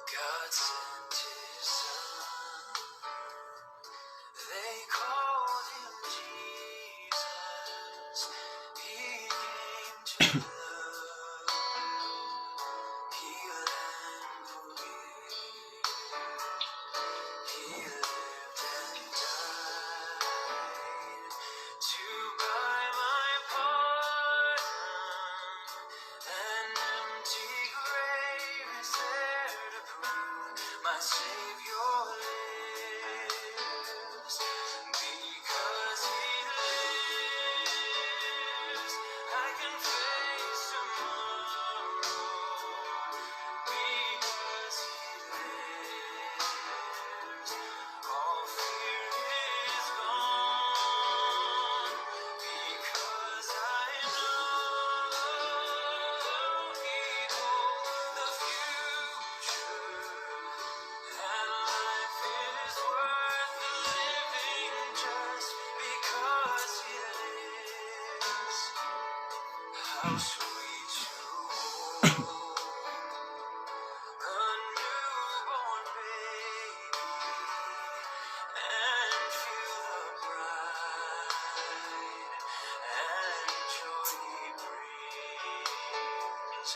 God sent his son. They called him Jesus. He came to love, heal and forgive. He lived and died to buy my pardon. An empty grave is there to prove my Savior lives. Because he lives, I can face tomorrow. Because he lives, all fear is gone. Because I know he holds the future, and life is worth the living just because he lives. How sweet to hold a newborn baby and feel the pride and joy he brings.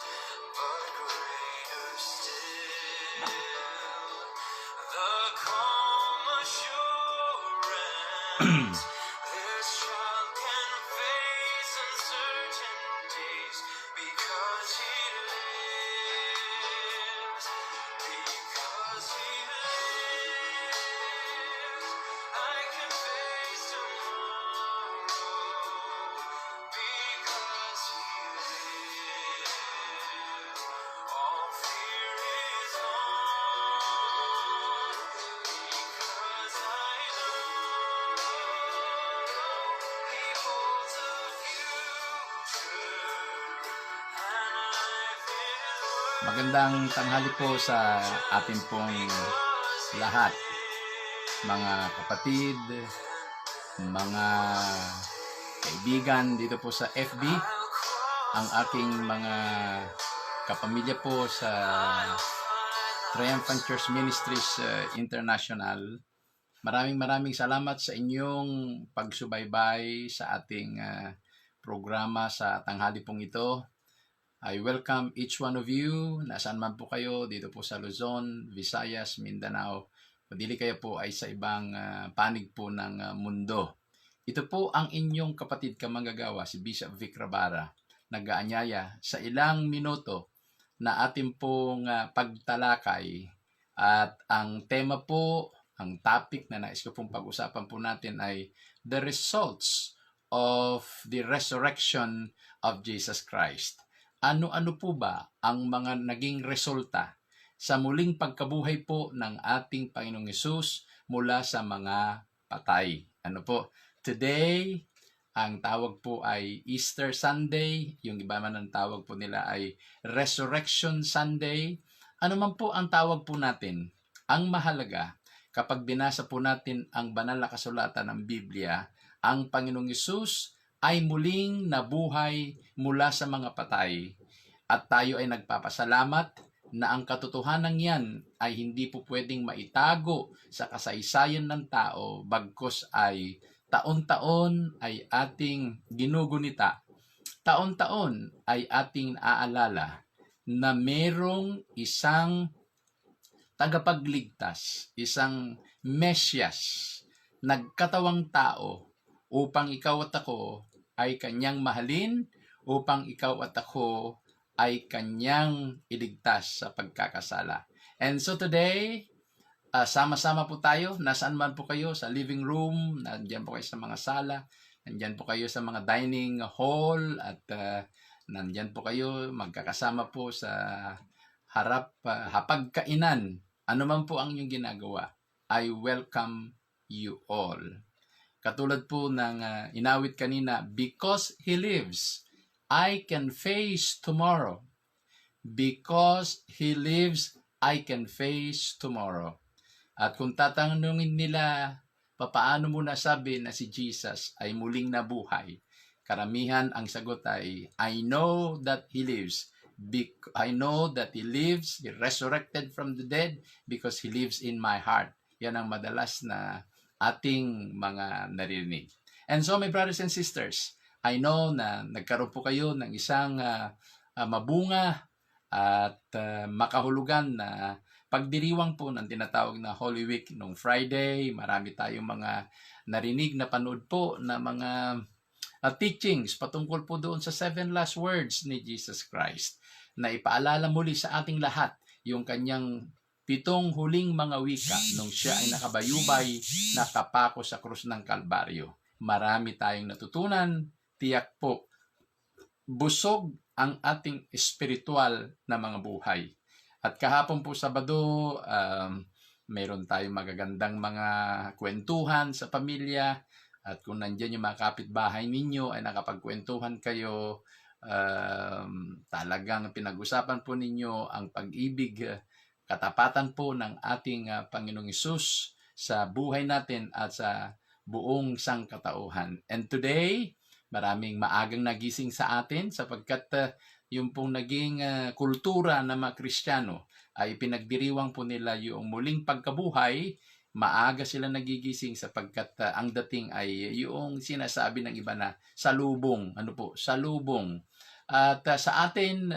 But greater still, the calm assurance this child can face uncertain days because he lives. Because he lives, I can face tomorrow. Because he lives, all fear is gone. Because I know he holds the future, and life is worth Magandang tanghali po sa ating pong lahat, mga kapatid, mga kaibigan dito po sa FB, ang aking mga kapamilya po sa Triumphant Church Ministries International. Maraming salamat sa inyong pagsubaybay sa ating programa sa tanghali pong ito. I welcome each one of you, nasaan man po kayo, dito po sa Luzon, Visayas, Mindanao, o dili kayo po ay sa ibang panig po ng mundo. Ito po ang inyong kapatid kamanggagawa, si Bishop Vic Rabara, nag-aanyaya sa ilang minuto na ating pong pagtalakay. At ang tema po, ang topic na nais ko pong pag-usapan po natin ay the results of the resurrection of Jesus Christ. Ano-ano po ba ang mga naging resulta sa muling pagkabuhay po ng ating Panginoong Hesus mula sa mga patay? Ano po? Today, ang tawag po ay Easter Sunday. Yung iba man ang tawag po nila ay Resurrection Sunday. Ano man po ang tawag po natin, ang mahalaga, kapag binasa po natin ang banal na kasulatan ng Biblia, ang Panginoong Hesus ay muling nabuhay mula sa mga patay. At tayo ay nagpapasalamat na ang katotohanan yan ay hindi po pwedeng maitago sa kasaysayan ng tao, bagkus ay taon-taon ay ating ginugunita. Taon-taon ay ating naaalala na merong isang tagapagligtas, isang Mesyas, nagkatawang tao upang ikaw at ako ay kanyang mahalin, upang ikaw at ako ay kanyang iligtas sa pagkakasala. And so today, sama-sama po tayo, nasaan man po kayo, sa living room, nandyan po kayo sa mga sala, nandyan po kayo sa mga dining hall, at nandyan po kayo, magkakasama po sa harap, hapagkainan. Ano man po ang inyong ginagawa, I welcome you all. Katulad po ng inawit kanina, because He lives, I can face tomorrow. Because He lives, I can face tomorrow. At kung tatanungin nila, papaano mo nasabi na si Jesus ay muling nabuhay? Karamihan ang sagot ay, I know that He lives I know that He lives, He resurrected from the dead because He lives in my heart. Yan ang madalas na ating mga narinig. And so, my brothers and sisters, I know na nagkaroon po kayo ng isang mabunga at makahulugan na pagdiriwang po ng tinatawag na Holy Week nung Friday. Marami tayong mga narinig na panood po na mga teachings patungkol po doon sa 7 last words ni Jesus Christ na ipaalala muli sa ating lahat yung kanyang 7 huling mga wika nung siya ay nakabayubay, nakapako sa krus ng Kalbaryo. Marami tayong natutunan, tiyak po, busog ang ating espiritual na mga buhay. At kahapon po Sabado, meron tayong magagandang mga kwentuhan sa pamilya. At kung nandyan yung mga kapitbahay ninyo ay nakapagkwentuhan kayo, talagang pinag-usapan po ninyo ang pag-ibig, katapatan po ng ating Panginoong Hesus sa buhay natin at sa buong sangkatauhan. And today, maraming maagang nagising sa atin sapagkat yung pong naging kultura ng mga Kristiyano ay pinagdiriwang po nila yung muling pagkabuhay. Maaga sila nagigising sapagkat ang dating ay yung sinasabi ng iba na salubong. Ano po? Salubong. At sa atin,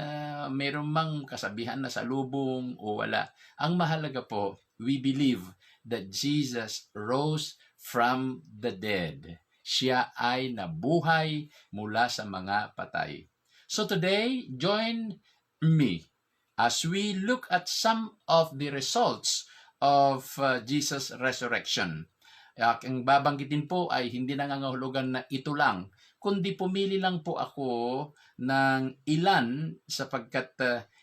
mayroon mang kasabihan na salubong o wala. Ang mahalaga po, we believe that Jesus rose from the dead. Siya ay nabuhay mula sa mga patay. So today, join me as we look at some of the results of Jesus' resurrection. Ang babanggitin po ay hindi nangangahulugan na ito lang, kundi pumili lang po ako ng ilan sapagkat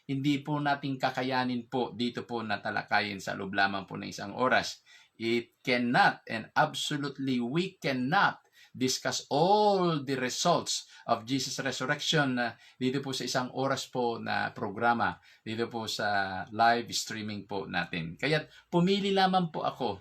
hindi po natin kakayanin po dito po natalakayin sa loob lamang po ng isang oras. It cannot and absolutely we cannot discuss all the results of Jesus' resurrection dito po sa isang oras po na programa, dito po sa live streaming po natin. Kaya pumili lamang po ako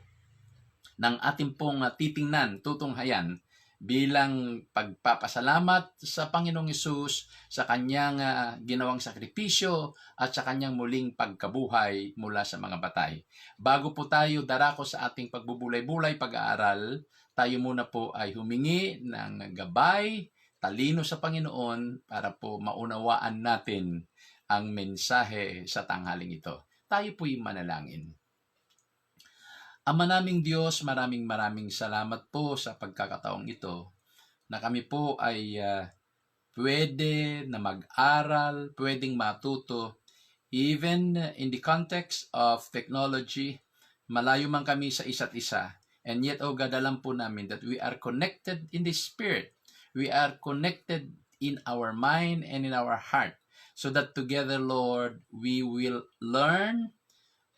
ng ating pong titingnan, tutunghayan bilang pagpapasalamat sa Panginoong Hesus sa kanyang ginawang sakripisyo at sa kanyang muling pagkabuhay mula sa mga patay. Bago po tayo darako sa ating pagbubulay-bulay pag-aaral, tayo muna po ay humingi ng gabay, talino sa Panginoon para po maunawaan natin ang mensahe sa tanghaling ito. Tayo po'y manalangin. Ama naming Diyos, maraming salamat po sa pagkakataong ito na kami po ay pwede na mag-aral, pwedeng matuto, even in the context of technology, malayo man kami sa isa't isa. And yet, O God, alam po namin that we are connected in the Spirit. We are connected in our mind and in our heart. So that together, Lord, we will learn,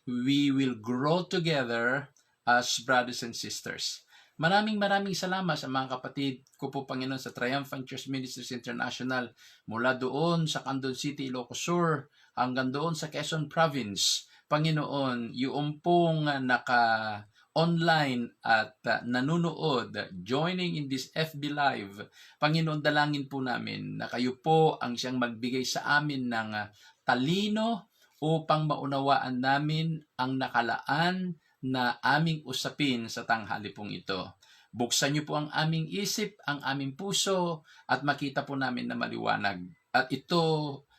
we will grow together as brothers and sisters. Maraming salamat sa mga kapatid ko po, Panginoon, sa Triumphant Church Ministries International, mula doon sa Candon City, Ilocos Sur, hanggang doon sa Quezon Province. Panginoon, yung pong online at nanunood, joining in this FB Live, Panginoon, dalangin po namin na kayo po ang siyang magbigay sa amin ng talino upang maunawaan namin ang nakalaan na aming usapin sa tanghali pong ito. Buksan niyo po ang aming isip, ang aming puso, at makita po namin na maliwanag. At ito,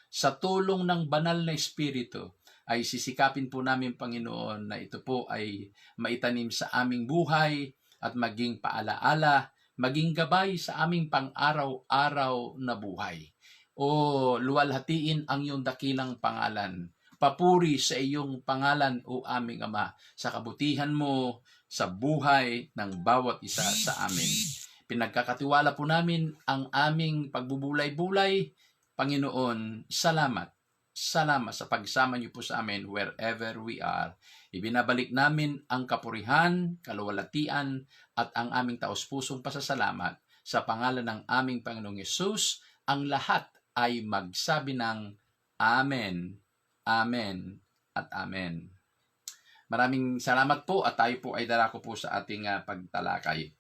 sa tulong ng banal na Espiritu, ay sisikapin po namin, Panginoon, na ito po ay maitanim sa aming buhay at maging paalaala, maging gabay sa aming pang-araw-araw na buhay. O luwalhatiin ang iyong dakilang pangalan. Papuri sa iyong pangalan, O aming Ama, sa kabutihan mo sa buhay ng bawat isa sa amin. Pinagkakatiwala po namin ang aming pagbubulay-bulay. Panginoon, salamat. Salamat sa pagsama niyo po sa amin wherever we are. Ibinabalik namin ang kapurihan, kaluwalhatian, at ang aming taos-pusong pasasalamat sa pangalan ng aming Panginoong Hesus. Ang lahat ay magsabi ng Amen. Amen at Amen. Maraming salamat po at tayo po ay darako po sa ating pagtalakay.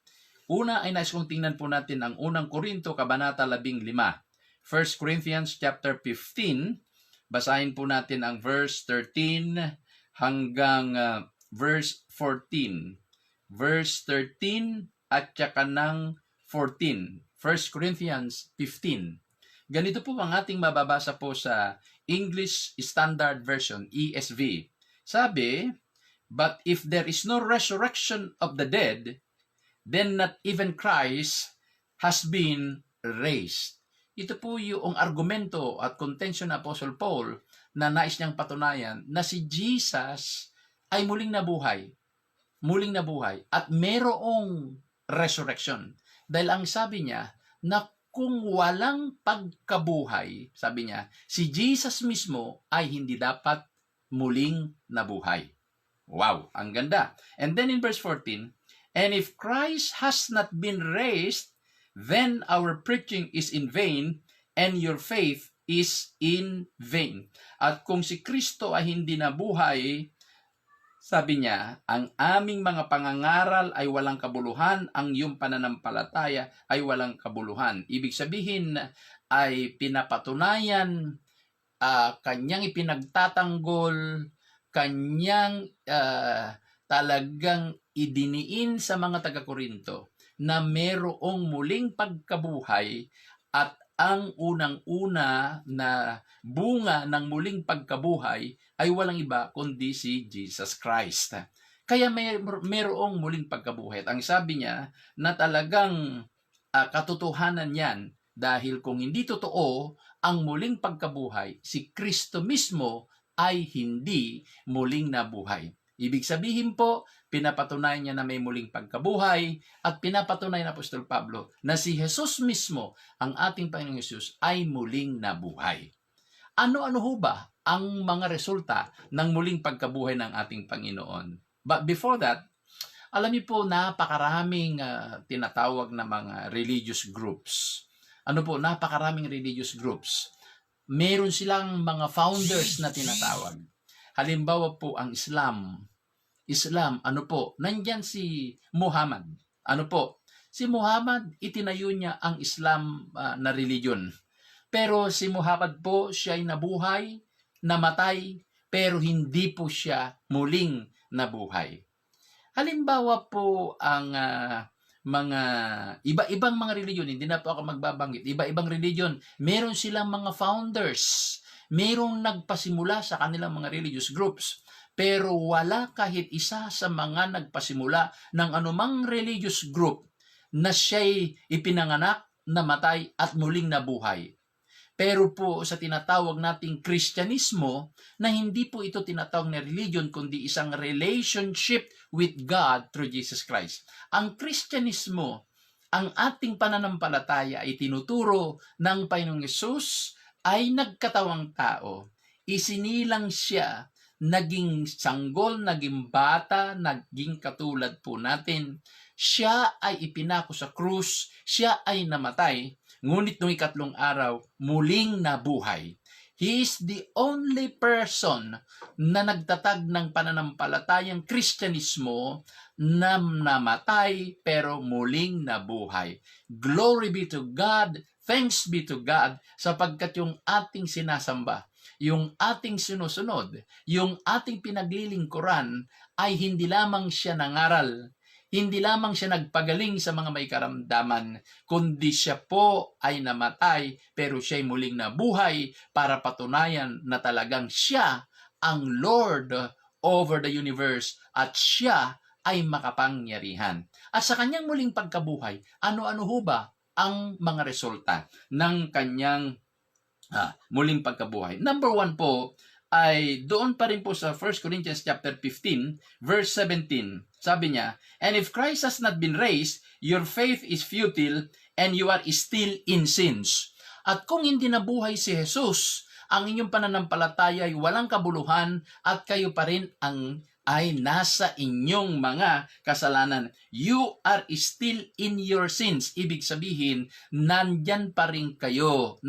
Una ay nais kong tingnan po natin ang unang Korinto, Kabanata 15. 1 Corinthians chapter 15, basahin po natin ang verse 13 hanggang verse 14. Verse 13 at saka ng 14. 1 Corinthians 15. Ganito po ang ating mababasa po sa English Standard Version, ESV. Sabi, "But if there is no resurrection of the dead, then not even Christ has been raised." Ito po yung argumento at contention ng Apostle Paul na nais niyang patunayan na si Jesus ay muling nabuhay. Muling nabuhay. At merong resurrection. Dahil ang sabi niya na kung walang pagkabuhay, sabi niya, si Jesus mismo ay hindi dapat muling nabuhay. Wow, ang ganda. And then in verse 14, "And if Christ has not been raised, then our preaching is in vain, and your faith is in vain." At kung si Kristo ay hindi nabuhay, sabi niya, ang aming mga pangangaral ay walang kabuluhan, ang iyong pananampalataya ay walang kabuluhan. Ibig sabihin ay pinapatunayan, kanyang ipinagtatanggol, kanyang talagang idiniin sa mga taga-Korinto na merong muling pagkabuhay at ang unang-una na bunga ng muling pagkabuhay ay walang iba kundi si Jesus Christ. Kaya merong muling pagkabuhay. At ang sabi niya na talagang katotohanan yan dahil kung hindi totoo ang muling pagkabuhay, si Kristo mismo ay hindi muling nabuhay. Ibig sabihin po, pinapatunayan niya na may muling pagkabuhay at pinapatunayan ng Apostol Pablo na si Jesus mismo, ang ating Panginoong Jesus, ay muling nabuhay. Ano-ano ho ba ang mga resulta ng muling pagkabuhay ng ating Panginoon? But before that, alam niyo po, napakaraming tinatawag na mga religious groups. Ano po, napakaraming religious groups. Meron silang mga founders na tinatawag. Halimbawa po ang Islam, ano po, nandyan si Muhammad. Ano po, si Muhammad, itinayo niya ang Islam na religion. Pero si Muhammad po, siya ay nabuhay, namatay, pero hindi po siya muling nabuhay. Halimbawa po ang mga iba-ibang mga religion, hindi na po ako magbabanggit, iba-ibang religion, meron silang mga founders, merong nagpasimula sa kanilang mga religious groups, pero wala kahit isa sa mga nagpasimula ng anumang religious group na siya'y ipinanganak, namatay at muling nabuhay. Pero po sa tinatawag nating Kristyanismo, na hindi po ito tinatawag na religion, kundi isang relationship with God through Jesus Christ. Ang Kristyanismo, ang ating pananampalataya ay tinuturo ng Panginoong Hesus ay nagkatawang tao. Isinilang siya, naging sanggol, naging bata, naging katulad po natin. Siya ay ipinako sa krus, siya ay namatay, ngunit noong ikatlong araw, muling nabuhay. He is the only person na nagtatag ng pananampalatayang Kristyanismo na namatay pero muling nabuhay. Glory be to God, thanks be to God, sapagkat yung ating sinasamba, yung ating sinusunod, yung ating pinaglilingkuran ay hindi lamang siya nangaral, hindi lamang siya nagpagaling sa mga may karamdaman, kundi siya po ay namatay pero siya ay muling nabuhay para patunayan na talagang siya ang Lord over the universe at siya ay makapangyarihan. At sa kanyang muling pagkabuhay, ano-ano ho ba ang mga resulta ng kanyang muling pagkabuhay? Number 1 po, ay doon pa rin po sa 1 Corinthians chapter 15, verse 17. Sabi niya, "And if Christ has not been raised, your faith is futile and you are still in sins." At kung hindi nabuhay si Jesus, ang inyong pananampalataya ay walang kabuluhan at kayo pa rin ay nasa inyong mga kasalanan. You are still in your sins. Ibig sabihin, nandyan pa rin kayo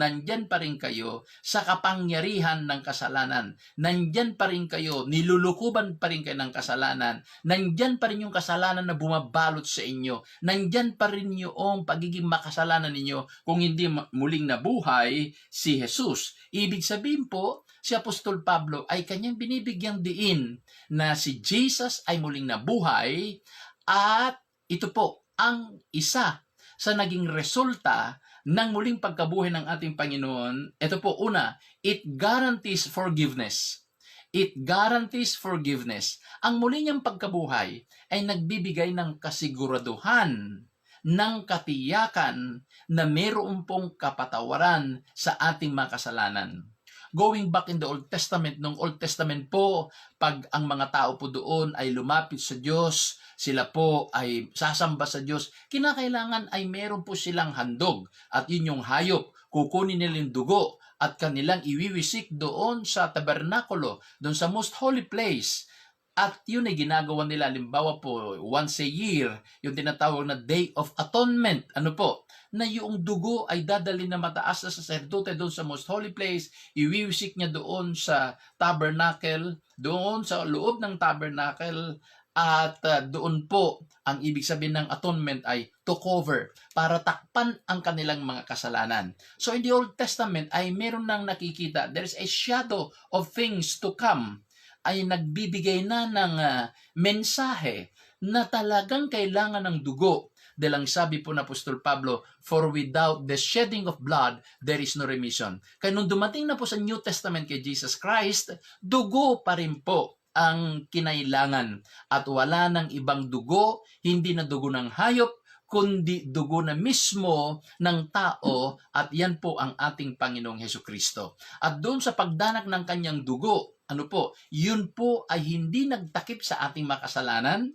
sa kapangyarihan ng kasalanan. Nandyan pa rin kayo, nilulukuban pa rin kayo ng kasalanan. Nandyan pa rin yung kasalanan na bumabalot sa inyo. Nandyan pa rin yung pagiging makasalanan ninyo kung hindi muling nabuhay si Jesus. Ibig sabihin po, si Apostol Pablo ay kanyang binibigyang diin na si Jesus ay muling nabuhay at ito po ang isa sa naging resulta ng muling pagkabuhay ng ating Panginoon. Ito po, una, it guarantees forgiveness. It guarantees forgiveness. Ang muli niyang pagkabuhay ay nagbibigay ng kasiguraduhan, ng katiyakan na mayroon pong kapatawaran sa ating mga kasalanan. Going back in the Old Testament, nung Old Testament po, pag ang mga tao po doon ay lumapit sa Diyos, sila po ay sasamba sa Diyos, kinakailangan ay meron po silang handog. At yun yung hayop, kukunin nila yung dugo at kanilang iwiwisik doon sa tabernakulo, doon sa most holy place. At yun ay ginagawa nila, halimbawa po, once a year, yung tinatawag na Day of Atonement. Ano po? Na yung dugo ay dadali na mataas na saserdote doon sa most holy place, iwiwisik niya doon sa tabernacle, doon sa loob ng tabernacle, at doon po, ang ibig sabihin ng atonement ay to cover, para takpan ang kanilang mga kasalanan. So in the Old Testament ay meron nang nakikita, there is a shadow of things to come, ay nagbibigay na ng mensahe na talagang kailangan ng dugo. Dahil ang sabi po na Apostol Pablo, for without the shedding of blood, there is no remission. Kaya nung dumating na po sa New Testament kay Jesus Christ, dugo pa rin po ang kinailangan. At wala ng ibang dugo, hindi na dugo ng hayop, kundi dugo na mismo ng tao, at yan po ang ating Panginoong Hesukristo. At doon sa pagdanak ng kanyang dugo, ano po, yun po ay hindi nagtakip sa ating makasalanan,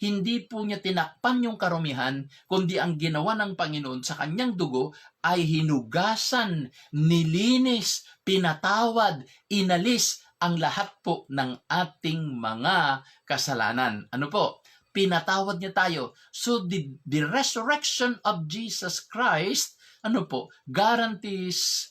hindi po niya tinakpan yung karumihan, kundi ang ginawa ng Panginoon sa kanyang dugo ay hinugasan, nilinis, pinatawad, inalis ang lahat po ng ating mga kasalanan. Ano po? Pinatawad niya tayo. So the resurrection of Jesus Christ, ano po, guarantees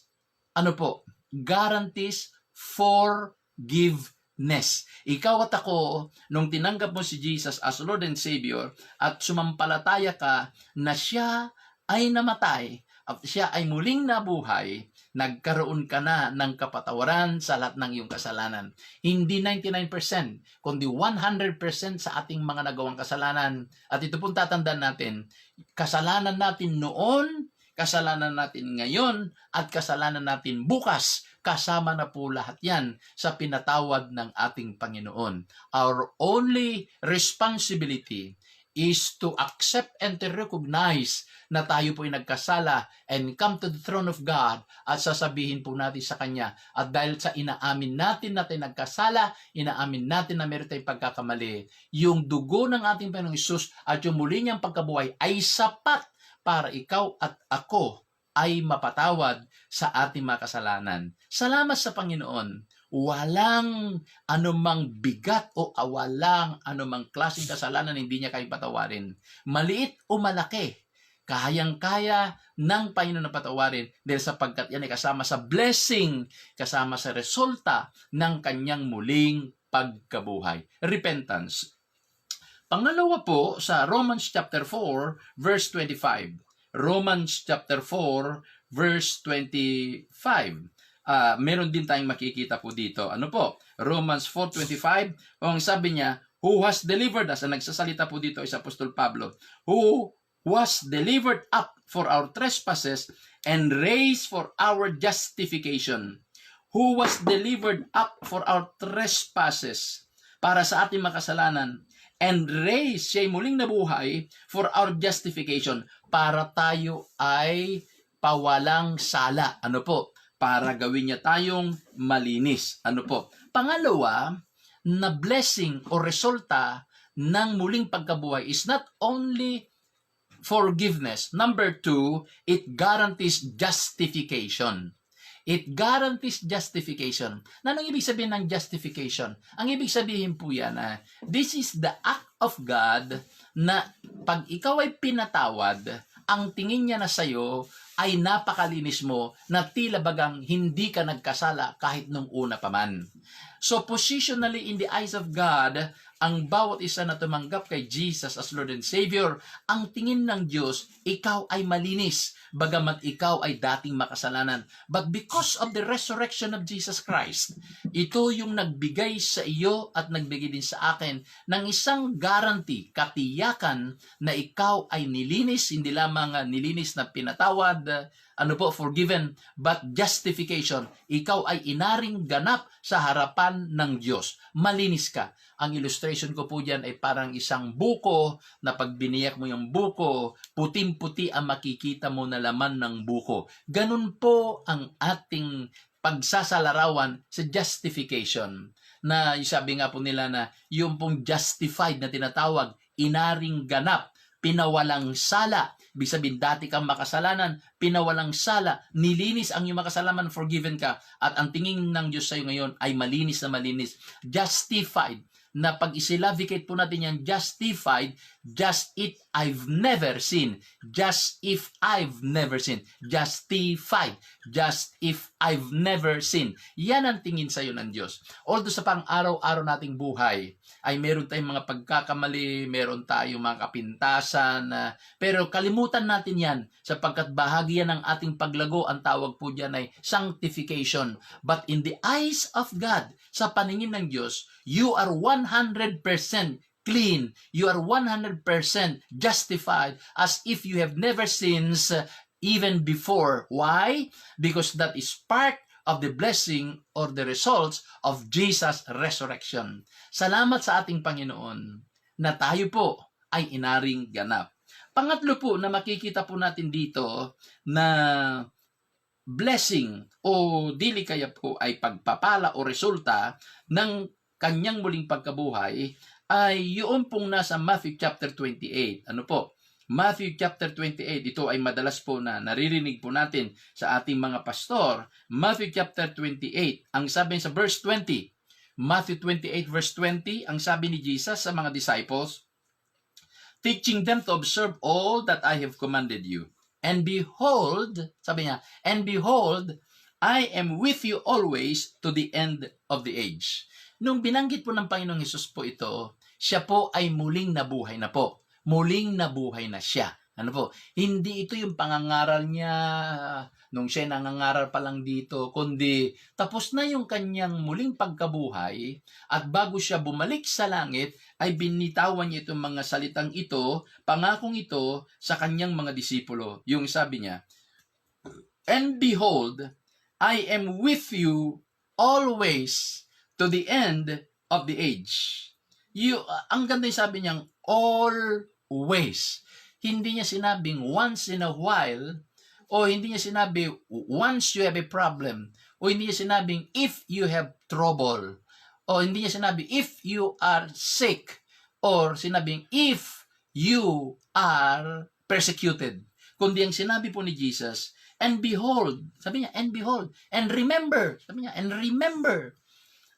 forgiveness. Ikaw at ako, nung tinanggap mo si Jesus as Lord and Savior at sumampalataya ka na siya ay namatay at siya ay muling nabuhay, nagkaroon ka na ng kapatawaran sa lahat ng iyong kasalanan. Hindi 99%, kundi 100% sa ating mga nagawang kasalanan. At ito pong tatandaan natin, kasalanan natin noon, kasalanan natin ngayon, at kasalanan natin bukas, kasama na po lahat yan sa pinatawad ng ating Panginoon. Our only responsibility is to accept and to recognize na tayo po ay nagkasala and come to the throne of God at sasabihin po natin sa Kanya. At dahil sa inaamin natin na tayo nagkasala, inaamin natin na meron tayong pagkakamali, yung dugo ng ating Panginoong Hesus at yung muli niyang pagkabuhay ay sapat para ikaw at ako ay mapatawad sa ating mga kasalanan. Salamat sa Panginoon. Walang anumang bigat o walang anumang klaseng kasalanan hindi niya kayang patawarin. Maliit o malaki, kayang-kaya ng Panginoon na patawarin dahil sapagkat yan ay kasama sa blessing, kasama sa resulta ng kanyang muling pagkabuhay. Repentance. Pangalawa po sa Romans chapter 4 verse 25. Romans chapter 4 verse 25. Meron din tayong makikita po dito. Ano po? Romans 4:25. Ang sabi niya, who has delivered us, ang nagsasalita po dito is Apostol Pablo, who was delivered up for our trespasses and raised for our justification. Who was delivered up for our trespasses, para sa ating makasalanan, and raised, siya muling nabuhay for our justification, para tayo ay pawalang sala. Ano po? Para gawin niya tayong malinis. Ano po? Pangalawa, na blessing o resulta ng muling pagkabuhay is not only forgiveness. Number 2, it guarantees justification. It guarantees justification. Anong ibig sabihin ng justification? Ang ibig sabihin po yan na this is the act of God na pag ikaw ay pinatawad, ang tingin niya na sa'yo ay napakalinis mo na tila bagang hindi ka nagkasala kahit nung una pa man. So positionally in the eyes of God, ang bawat isa na tumanggap kay Jesus as Lord and Savior, ang tingin ng Diyos, ikaw ay malinis, bagamat ikaw ay dating makasalanan. But because of the resurrection of Jesus Christ, ito yung nagbigay sa iyo at nagbigay din sa akin ng isang guarantee, katiyakan na ikaw ay nilinis, hindi lamang nilinis na pinatawad, forgiven, but justification. Ikaw ay inaring ganap sa harapan ng Diyos. Malinis ka. Ang illustration ko po dyan ay parang isang buko na pag biniyak mo yung buko, puting-puti ang makikita mo na laman ng buko. Ganun po ang ating pagsasalarawan sa justification. Na sabi nga po nila na yung pong justified na tinatawag, inaring ganap, pinawalang sala. Ibig sabihin, dati kang makasalanan, pinawalang sala, nilinis ang iyong makasalanan, forgiven ka, at ang tingin ng Diyos sa iyo ngayon ay malinis na malinis. Justified, na pag isilavicate po natin yan, justified, just it I've never seen, just if I've never seen, justified, just if I've never seen. Yan ang tingin sa iyo ng Diyos. Although sa pang-araw-araw nating buhay, ay meron tayong mga pagkakamali, meron tayong mga kapintasan, pero kalimutan natin yan sapagkat bahagi yan ng ating paglago. Ang tawag po dyan ay sanctification. But in the eyes of God, sa paningin ng Diyos, you are 100% clean. You are 100% justified as if you have never sinned even before. Why? Because that is part of the blessing or the results of Jesus' resurrection. Salamat sa ating Panginoon na tayo po ay inaring ganap. Pangatlo po na makikita po natin dito na blessing o dili kaya po ay pagpapala o resulta ng kanyang muling pagkabuhay ay yun pong nasa Matthew chapter 28. Ano po? Matthew chapter 28, ito ay madalas po na naririnig po natin sa ating mga pastor. Matthew chapter 28, ang sabi sa verse 20, Matthew 28 verse 20, ang sabi ni Jesus sa mga disciples, teaching them to observe all that I have commanded you. And behold, sabi niya, and behold, I am with you always to the end of the age. Nung binanggit po ng Panginoong Hesus po ito, siya po ay muling nabuhay na po. Muling nabuhay na siya. Ano po? Hindi ito yung pangangaral niya nung siya nangangaral pa lang dito, kundi tapos na yung kanyang muling pagkabuhay at bago siya bumalik sa langit, ay binitawan niya itong mga salitang ito, pangakong ito sa kanyang mga disipulo. Yung sabi niya, and behold, I am with you always to the end of the age. Ang ganda yung sabi niyang always. Hindi niya sinabing once in a while, o hindi niya sinabi once you have a problem, o hindi niya sinabing if you have trouble, o hindi niya sinabi if you are sick, or sinabing if you are persecuted. Kundi ang sinabi po ni Jesus, and behold, sabi niya, and behold, and remember, sabi niya, and remember,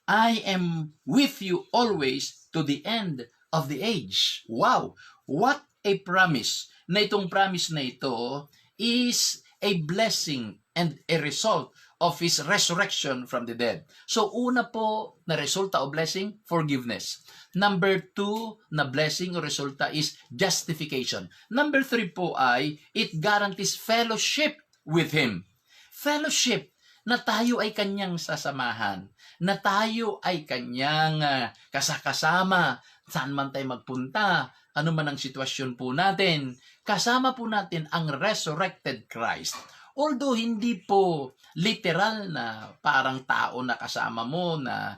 I am with you always to the end of the age. Wow! What a promise. Na itong promise na ito is a blessing and a result of His resurrection from the dead. So, una po na resulta o blessing, forgiveness. Number 2 na blessing o resulta is justification. Number 3 po ay, it guarantees fellowship with Him. Fellowship, na tayo ay kanyang sasamahan, na tayo ay kanyang kasakasama, saan man tayo magpunta, ano man ang sitwasyon po natin, kasama po natin ang resurrected Christ. Although hindi po literal na parang tao na kasama mo na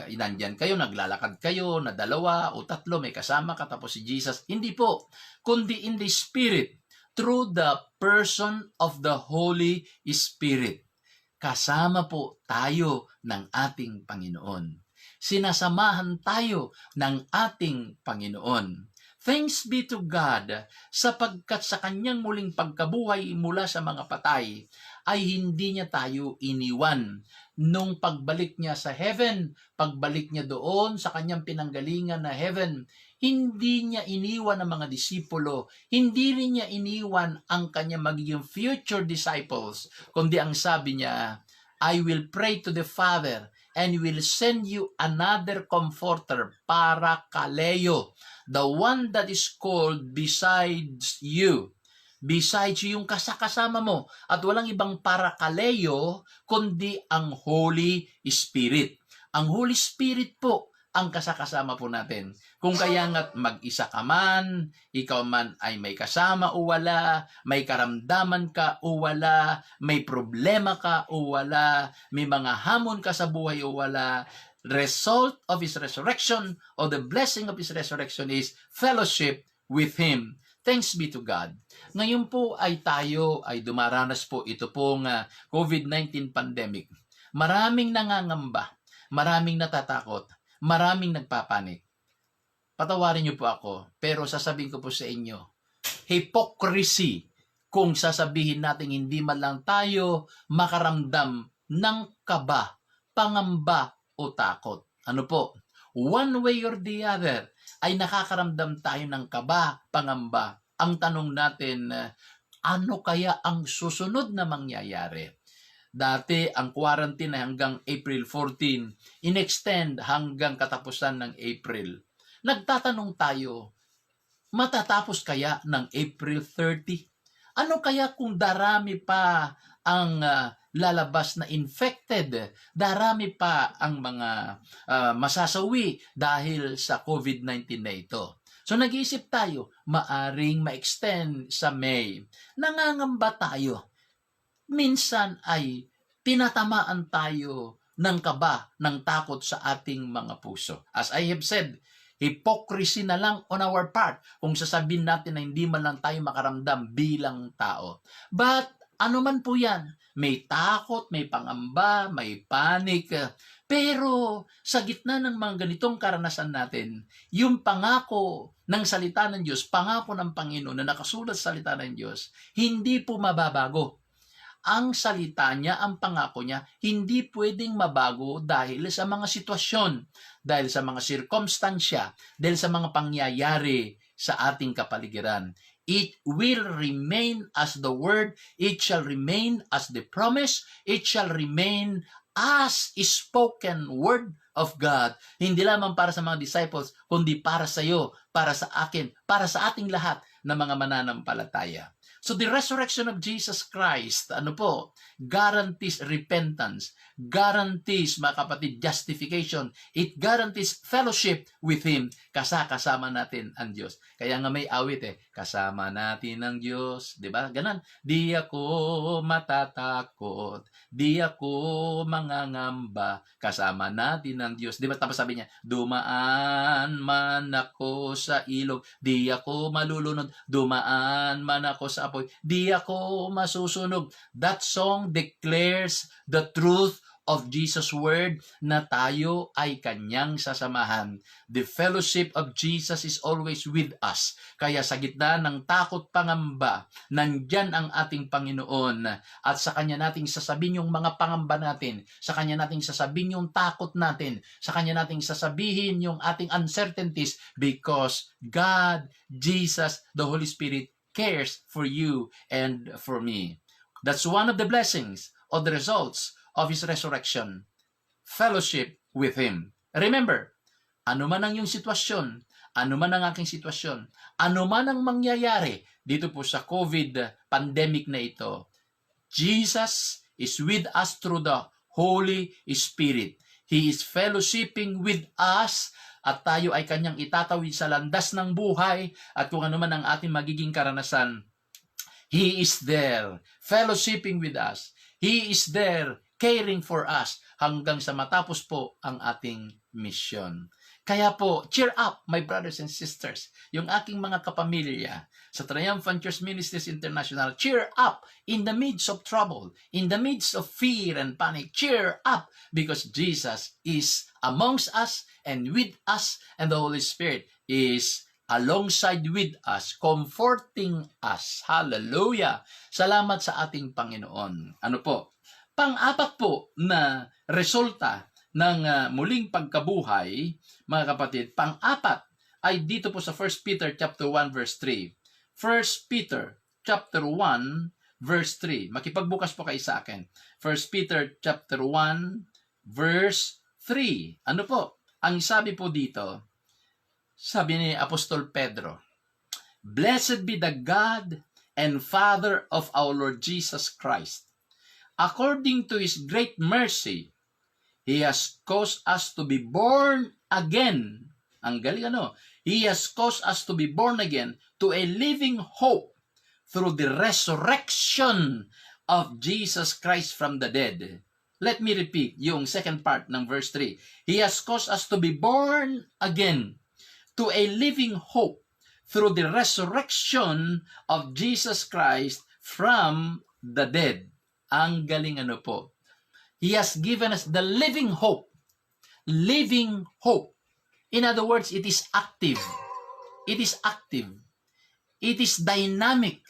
nandyan kayo, naglalakad kayo, na 2 o 3, may kasama ka tapos si Jesus. Hindi po, kundi in the Spirit, through the person of the Holy Spirit. Kasama po tayo ng ating Panginoon. Sinasamahan tayo ng ating Panginoon. Thanks be to God sapagkat sa kanyang muling pagkabuhay mula sa mga patay ay hindi niya tayo iniwan. Nung pagbalik niya sa heaven, pagbalik niya doon sa kanyang pinanggalingan na heaven, hindi niya iniwan ang mga disipulo, hindi rin niya iniwan ang kanyang magiging future disciples, kundi ang sabi niya, I will pray to the Father and will send you another comforter, Parakaleo, the one that is called besides you. Besides yung kasama mo, at walang ibang Parakaleo kundi ang Holy Spirit. Ang Holy Spirit po ang kasama po natin. Kung kaya nga't mag-isa ka man, ikaw man ay may kasama o wala, may karamdaman ka o wala, may problema ka o wala, may mga hamon ka sa buhay o wala, result of His resurrection or the blessing of His resurrection is fellowship with Him. Thanks be to God. Ngayon po ay tayo ay dumaranas po ito pong COVID-19 pandemic. Maraming nangangamba, maraming natatakot, maraming nagpapanik. Patawarin niyo po ako, pero sasabihin ko po sa inyo, hypocrisy kung sasabihin natin hindi man lang tayo makaramdam ng kaba, pangamba o takot. Ano po? One way or the other, ay nakakaramdam tayo ng kaba, pangamba. Ang tanong natin, ano kaya ang susunod na mangyayari? Dati, ang quarantine ay hanggang April 14, in-extend hanggang katapusan ng April. Nagtatanong tayo, matatapos kaya ng April 30? Ano kaya kung darami pa ang lalabas na infected, darami pa ang mga masasawi dahil sa COVID-19 na ito. So nag-iisip tayo, maaring ma-extend sa May. Nangangamba tayo. Minsan ay tinatamaan tayo ng kaba, ng takot sa ating mga puso. As I have said, hypocrisy na lang on our part kung sasabihin natin na hindi man lang tayo makaramdam bilang tao. But ano man po yan, may takot, may pangamba, may panic. Pero sa gitna ng mga ganitong karanasan natin, yung pangako ng salita ng Diyos, pangako ng Panginoon na nakasulat sa salita ng Diyos, hindi po mababago. Ang salita niya, ang pangako niya, hindi pwedeng mabago dahil sa mga sitwasyon, dahil sa mga sirkumstansya, dahil sa mga pangyayari sa ating kapaligiran. It will remain as the word, it shall remain as the promise, it shall remain as spoken word of God. Hindi lamang para sa mga disciples, kundi para sa iyo, para sa akin, para sa ating lahat na mga mananampalataya. So the resurrection of Jesus Christ, guarantees repentance, guarantees, mga kapatid, justification. It guarantees fellowship with Him. Kasama natin ang Diyos. Kaya nga may awit kasama natin ang Diyos. Diba? Ganon. Di ako matatakot, di ako mangangamba, kasama natin ang Diyos. Diba? Tapos sabi niya, dumaan man ako sa ilog, di ako malulunod, dumaan man ako sa apoy, di ako masusunog. That song declares the truth of Jesus' word na tayo ay kanyang sasamahan. The fellowship of Jesus is always with us. Kaya sa gitna ng takot, pangamba, nandyan ang ating Panginoon. At sa Kanya nating sasabihin yung mga pangamba natin. Sa Kanya nating sasabihin yung takot natin. Sa Kanya nating sasabihin yung ating uncertainties because God, Jesus, the Holy Spirit cares for you and for me. That's one of the blessings or the results of His resurrection. Fellowship with Him. Remember, ano man ang iyong sitwasyon, ano man ang aking sitwasyon, ano man ang mangyayari dito po sa COVID pandemic na ito, Jesus is with us through the Holy Spirit. He is fellowshipping with us at tayo ay kanyang itatawid sa landas ng buhay at kung ano man ang ating magiging karanasan, He is there, fellowshipping with us. He is there, caring for us hanggang sa matapos po ang ating mission. Kaya po, cheer up, my brothers and sisters. Yung aking mga kapamilya sa Triumphant Church Ministries International, cheer up in the midst of trouble, in the midst of fear and panic. Cheer up because Jesus is amongst us and with us and the Holy Spirit is alongside with us, comforting us. Hallelujah! Salamat sa ating Panginoon. Ano po? Pang-apat po na resulta ng muling pagkabuhay, mga kapatid, pang-apat ay dito po sa 1 Peter chapter 1 verse 3. 1 Peter chapter 1 verse 3. Makipagbukas po kayo sa akin. 1 Peter chapter 1 verse 3. Ano po? Ang sabi po dito, sabi ni Apostol Pedro, "Blessed be the God and Father of our Lord Jesus Christ. According to His great mercy, He has caused us to be born again." Ang galing ano? He has caused us to be born again to a living hope through the resurrection of Jesus Christ from the dead. Let me repeat yung second part ng verse 3. He has caused us to be born again to a living hope through the resurrection of Jesus Christ from the dead. Ang galing ano po. He has given us the living hope. Living hope. In other words, it is active. It is active. It is dynamic.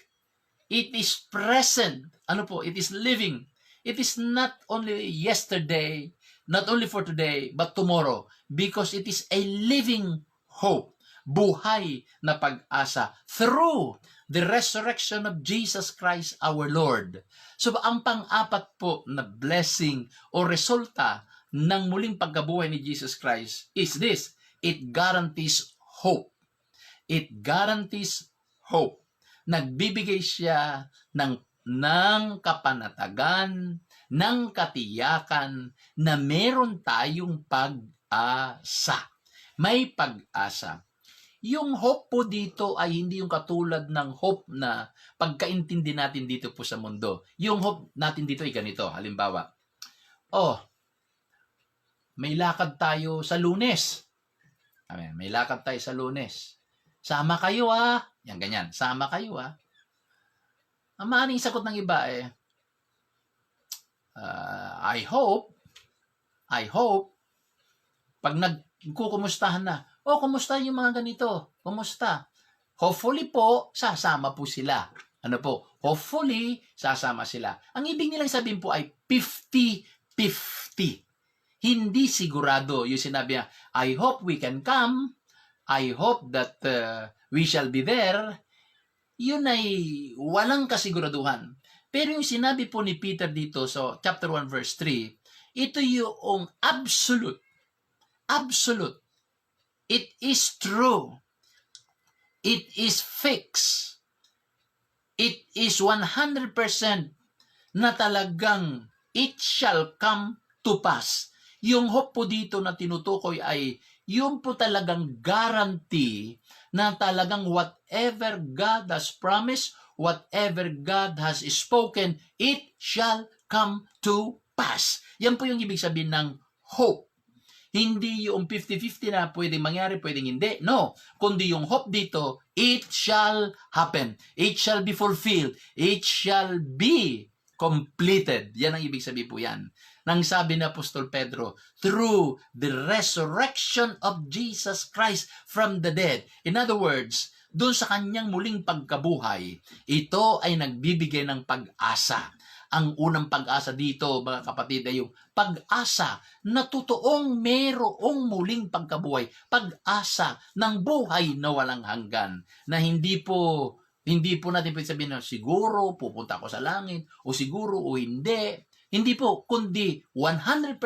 It is present. Ano po? It is living. It is not only yesterday, not only for today, but tomorrow. Because it is a living hope, buhay na pag-asa through the resurrection of Jesus Christ our Lord. So ang pang-apat po na blessing o resulta ng muling pagkabuhay ni Jesus Christ is this: it guarantees hope. It guarantees hope. Nagbibigay siya ng kapanatagan, ng katiyakan na meron tayong pag-asa. May pag-asa. Yung hope po dito ay hindi yung katulad ng hope na pagkaintindi natin dito po sa mundo. Yung hope natin dito ay ganito. Halimbawa, may lakad tayo sa Lunes. May lakad tayo sa Lunes. Sama kayo Yan, ganyan. Sama kayo Ang maaaring sagot ng iba I hope, pag nagkukumustahan na, kumusta yung mga ganito? Kumusta? Hopefully po, sasama po sila. Ano po? Hopefully, sasama sila. Ang ibig nilang sabihin po ay 50-50. Hindi sigurado. Yung sinabi niya, I hope we can come. I hope that we shall be there. Yun ay walang kasiguraduhan. Pero yung sinabi po ni Peter dito sa chapter 1 verse 3, ito yung absolute. Absolute. It is true. It is fixed. It is 100% na talagang it shall come to pass. Yung hope po dito na tinutukoy ay yung po talagang guarantee na talagang whatever God has promised, whatever God has spoken, it shall come to pass. Yan po yung ibig sabihin ng hope. Hindi yung 50-50 na pwedeng mangyari, pwedeng hindi. No. Kundi yung hope dito, it shall happen. It shall be fulfilled. It shall be completed. Yan ang ibig sabihin po yan. Nang sabi ni Apostol Pedro, through the resurrection of Jesus Christ from the dead. In other words, doon sa kanyang muling pagkabuhay, ito ay nagbibigay ng pag-asa. Ang unang pag-asa dito, mga kapatid, ay yung pag-asa na totoong merong muling pagkabuhay. Pag-asa ng buhay na walang hanggan. Na hindi po natin pwede sabihin na siguro pupunta ako sa langit o siguro o hindi. Hindi po, kundi 100%.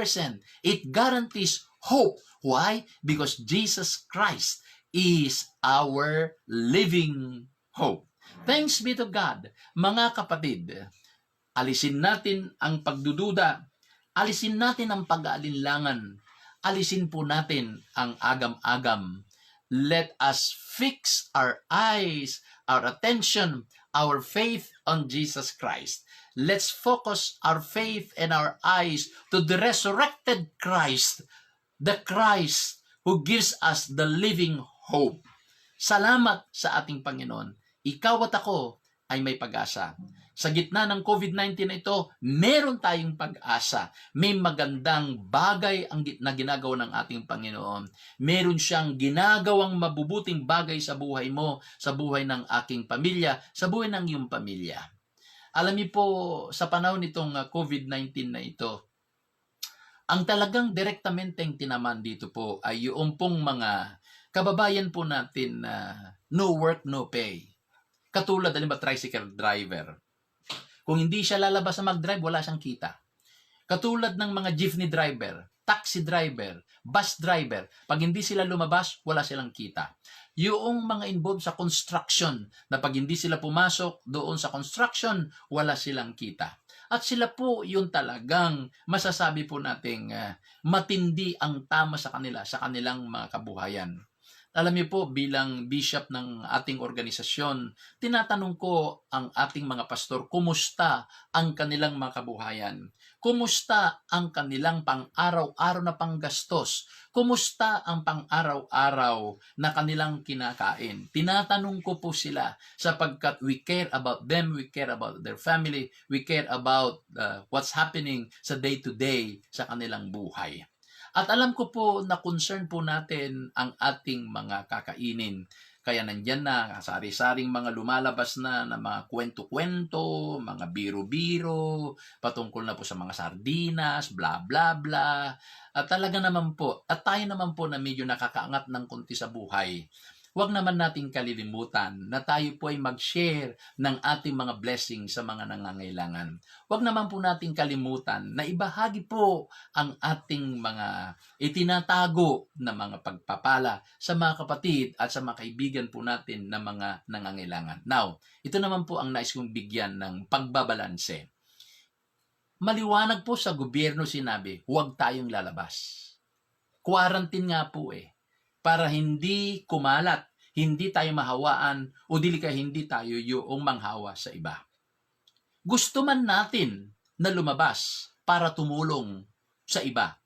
It guarantees hope. Why? Because Jesus Christ is our living hope. Thanks be to God. Mga kapatid, alisin natin ang pagdududa, alisin natin ang pag-aalinlangan, alisin po natin ang agam-agam. Let us fix our eyes, our attention, our faith on Jesus Christ. Let's focus our faith and our eyes to the resurrected Christ, the Christ who gives us the living hope. Salamat sa ating Panginoon. Ikaw at ako ay may pag-asa. sa gitna ng COVID-19 na ito, meron tayong pag-asa. May magandang bagay na ginagawa ng ating Panginoon. Meron siyang ginagawang mabubuting bagay sa buhay mo, sa buhay ng aking pamilya, sa buhay ng iyong pamilya. Alam niyo po, sa panahon nitong COVID-19 na ito, ang talagang direktamenteng tinaman dito po ay yung pong mga kababayan po natin na no work, no pay. Katulad, halimbawa, tricycle driver. Kung hindi siya lalabas na mag-drive, wala siyang kita. Katulad ng mga jeepney driver, taxi driver, bus driver, pag hindi sila lumabas, wala silang kita. Yung mga involved sa construction, na pag hindi sila pumasok doon sa construction, wala silang kita. At sila po yung talagang masasabi po nating matindi ang tama sa kanila, sa kanilang mga kabuhayan. Alam niyo po, bilang bishop ng ating organisasyon, tinatanong ko ang ating mga pastor, kumusta ang kanilang mga kabuhayan? Kumusta ang kanilang pang-araw-araw na panggastos? Kumusta ang pang-araw-araw na kanilang kinakain? Tinatanong ko po sila sapagkat we care about them, we care about their family, we care about what's happening sa day-to-day sa kanilang buhay. At alam ko po na concern po natin ang ating mga kakainin. Kaya nandyan na sari-saring mga lumalabas na mga kwento-kwento, mga biro-biro, patungkol na po sa mga sardinas, bla bla bla. At talaga naman po, at tayo naman po na medyo nakakaangat ng konti sa buhay, huwag naman nating kalilimutan na tayo po ay mag-share ng ating mga blessings sa mga nangangailangan. Huwag naman po nating kalimutan na ibahagi po ang ating mga itinatago na mga pagpapala sa mga kapatid at sa mga kaibigan po natin na mga nangangailangan. Now, ito naman po ang nais kong bigyan ng pagbabalanse. Maliwanag po sa gobyerno sinabi, huwag tayong lalabas. Quarantine nga po para hindi kumalat, hindi tayo mahawaan, o dili ka hindi tayo yung manghawa sa iba. Gusto man natin na lumabas para tumulong sa iba.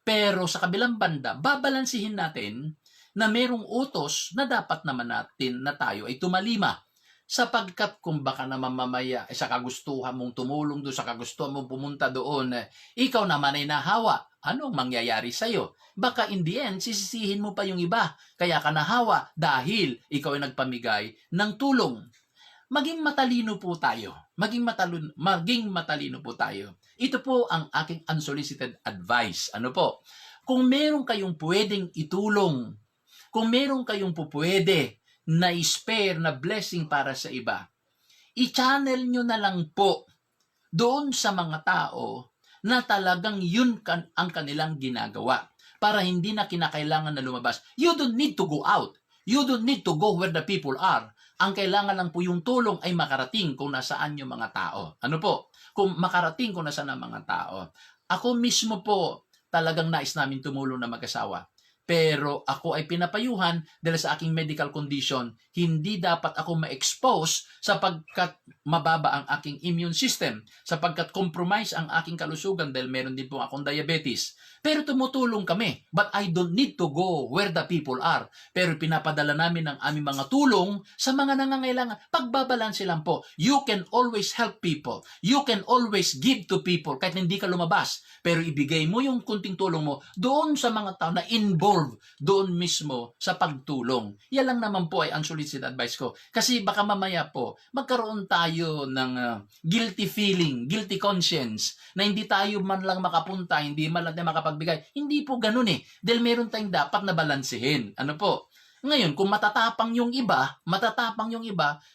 Pero sa kabilang banda, babalansihin natin na merong utos na dapat naman natin na tayo ay tumalima. Sapagkat kung baka naman mamaya sa kagustuhan mong tumulong doon, sa kagustuhan mong pumunta doon, ikaw naman ay nahawa. Anong mangyayari sa'yo? Baka in the end, sisisihin mo pa yung iba. Kaya ka nahawa dahil ikaw ay nagpamigay ng tulong. Maging matalino po tayo. Maging matalino po tayo. Ito po ang aking unsolicited advice. Ano po? Kung meron kayong pwedeng itulong, kung meron kayong pupwede na spare na blessing para sa iba, i-channel nyo na lang po doon sa mga tao na talagang yun ang kanilang ginagawa para hindi na kinakailangan na lumabas. You don't need to go out. You don't need to go where the people are. Ang kailangan lang po yung tulong ay makarating kung nasaan yung mga tao. Ano po? Kung makarating kung nasaan ang mga tao. Ako mismo po talagang nais namin tumulong na mag-asawa. Pero ako ay pinapayuhan dahil sa aking medical condition, hindi dapat ako ma-expose sapagkat mababa ang aking immune system, sapagkat compromise ang aking kalusugan dahil meron din po akong diabetes. Pero tumutulong kami, but I don't need to go where the people are. Pero pinapadala namin ang aming mga tulong sa mga nangangailangan. Pagbabalanse lang po. You can always help people. You can always give to people kahit hindi ka lumabas. Pero ibigay mo yung kunting tulong mo doon sa mga tao na involved doon mismo sa pagtulong. Yan lang naman po ay unsolicited advice ko. Kasi baka mamaya po, magkaroon tayo ng guilty feeling, guilty conscience, na hindi tayo man lang makapunta, hindi man lang tayo makapagbigay. Hindi po ganun Dahil meron tayong dapat na balansehin. Ano po? Ngayon, kung matatapang yung iba,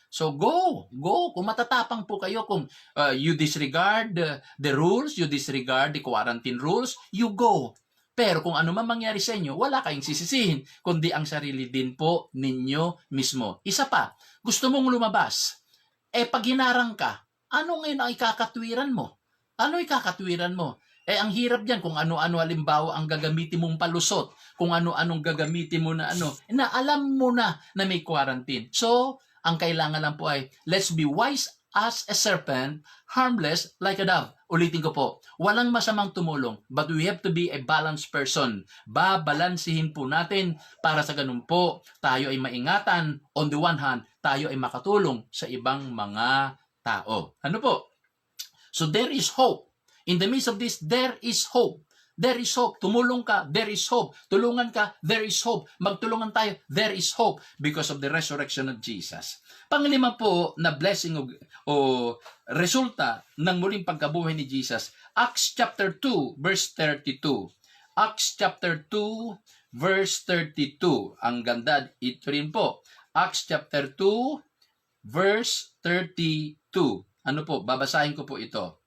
so go. Kung matatapang po kayo, kung you disregard the rules, you disregard the quarantine rules, you go. Pero kung ano man mangyari sa inyo, wala kayong sisisihin, kundi ang sarili din po ninyo mismo. Isa pa, gusto mong lumabas. Pag hinarang ka, ano ngayon ang ikakatwiran mo? Ano ikakatwiran mo? Ang hirap diyan kung ano-ano halimbawa ang gagamitin mong palusot, kung ano-anong gagamitin mo na na alam mo na may quarantine. So, ang kailangan lang po ay, let's be wise as a serpent, harmless like a dove. Ulitin ko po, walang masamang tumulong, but we have to be a balanced person. Babalansihin po natin para sa ganun po, tayo ay maingatan. On the one hand, tayo ay makatulong sa ibang mga tao. Ano po? So there is hope. In the midst of this, there is hope. There is hope. Tumulong ka, there is hope. Tulungan ka, there is hope. Magtulungan tayo, there is hope because of the resurrection of Jesus. Panglima po na blessing o resulta ng muling pagkabuhay ni Jesus, Acts chapter 2, verse 32. Acts chapter 2, verse 32. Ang ganda, ito rin po. Acts chapter 2, verse 32. Ano po? Babasahin ko po ito.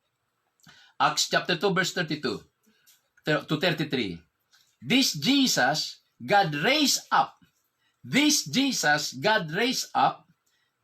Acts chapter 2, verse 32 to 33. This Jesus, God raised up. This Jesus, God raised up,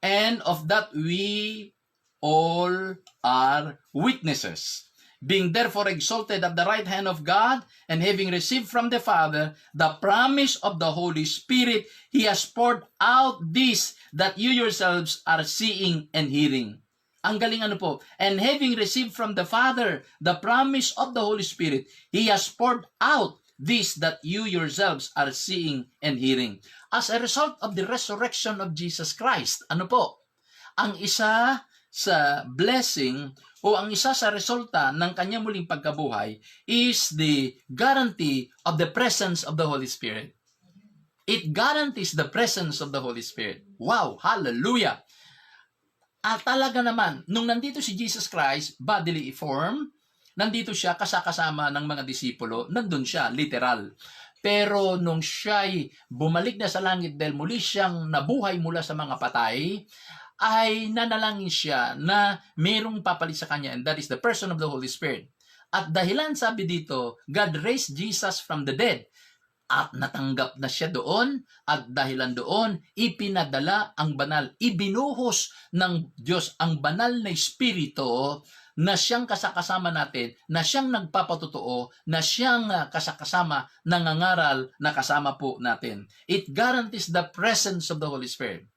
and of that we all are witnesses. Being therefore exalted at the right hand of God, and having received from the Father the promise of the Holy Spirit, He has poured out this that you yourselves are seeing and hearing. Ang galing ano po. And having received from the Father the promise of the Holy Spirit, He has poured out this that you yourselves are seeing and hearing. As a result of the resurrection of Jesus Christ, ano po? Ang isa sa blessing o ang isa sa resulta ng kanyang muling pagkabuhay is the guarantee of the presence of the Holy Spirit. It guarantees the presence of the Holy Spirit. Wow! Hallelujah! At talaga naman, nung nandito si Jesus Christ, bodily form, nandito siya kasama ng mga disipulo, nandun siya, literal. Pero nung siya'y bumalik na sa langit dahil muli siyang nabuhay mula sa mga patay, ay nanalangin siya na mayroong papalit sa kanya, and that is the person of the Holy Spirit. At dahilan, sabi dito, God raised Jesus from the dead. At natanggap na siya doon, at dahilan doon, ipinadala ang banal, ibinuhos ng Diyos ang banal na Espiritu na siyang kasakasama natin, na siyang nagpapatotoo, na siyang kasakasama, nangangaral na kasama po natin. It guarantees the presence of the Holy Spirit.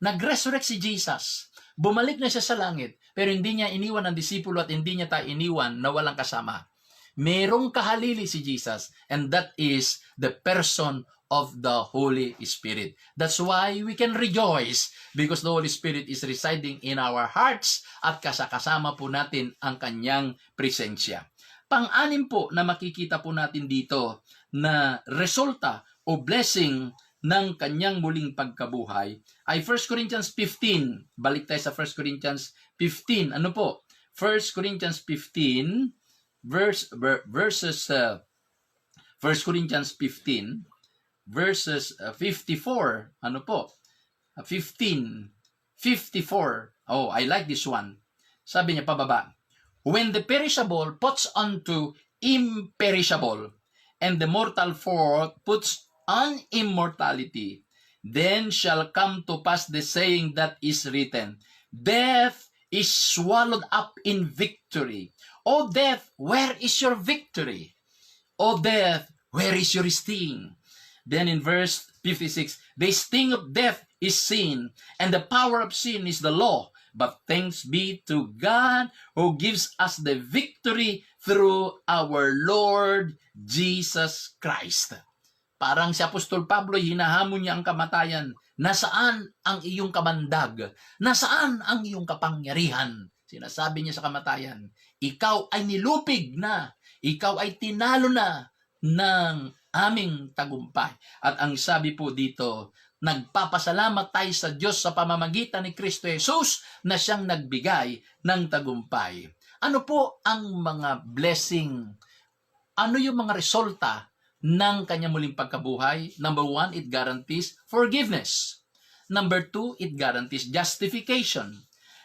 Nag-resurrect si Jesus. Bumalik na siya sa langit, pero hindi niya iniwan ang disipulo at hindi niya tayo iniwan na walang kasama. Merong kahalili si Jesus, and that is the person of the Holy Spirit. That's why we can rejoice because the Holy Spirit is residing in our hearts at kasakasama po natin ang kanyang presensya. Pang-anim po na makikita po natin dito na resulta o blessing ng kanyang muling pagkabuhay ay 1 Corinthians 15. Balik tayo sa 1 Corinthians 15. Ano po? 1 Corinthians 15 verses 1 Corinthians 15 verses 54. Ano po? 54. Oh, I like this one. Sabi niya pababa. When the perishable puts onto imperishable, and the mortal forth puts on immortality, then shall come to pass the saying that is written, Death is swallowed up in victory. O death, where is your victory? O death, where is your sting? Then in verse 56, the sting of death is sin, and the power of sin is the law. But thanks be to God who gives us the victory through our Lord Jesus Christ. Parang si Apostol Pablo, hinahamon niya ang kamatayan. Nasaan ang iyong kamandag? Nasaan ang iyong kapangyarihan? Sinasabi niya sa kamatayan, ikaw ay nilupig na, ikaw ay tinalo na ng aming tagumpay. At ang sabi po dito, nagpapasalamat tayo sa Diyos sa pamamagitan ni Kristo Jesus na siyang nagbigay ng tagumpay. Ano po ang mga blessing? Ano yung mga resulta ng kanyang muling pagkabuhay? Number 1, it guarantees forgiveness. Number 2, it guarantees justification.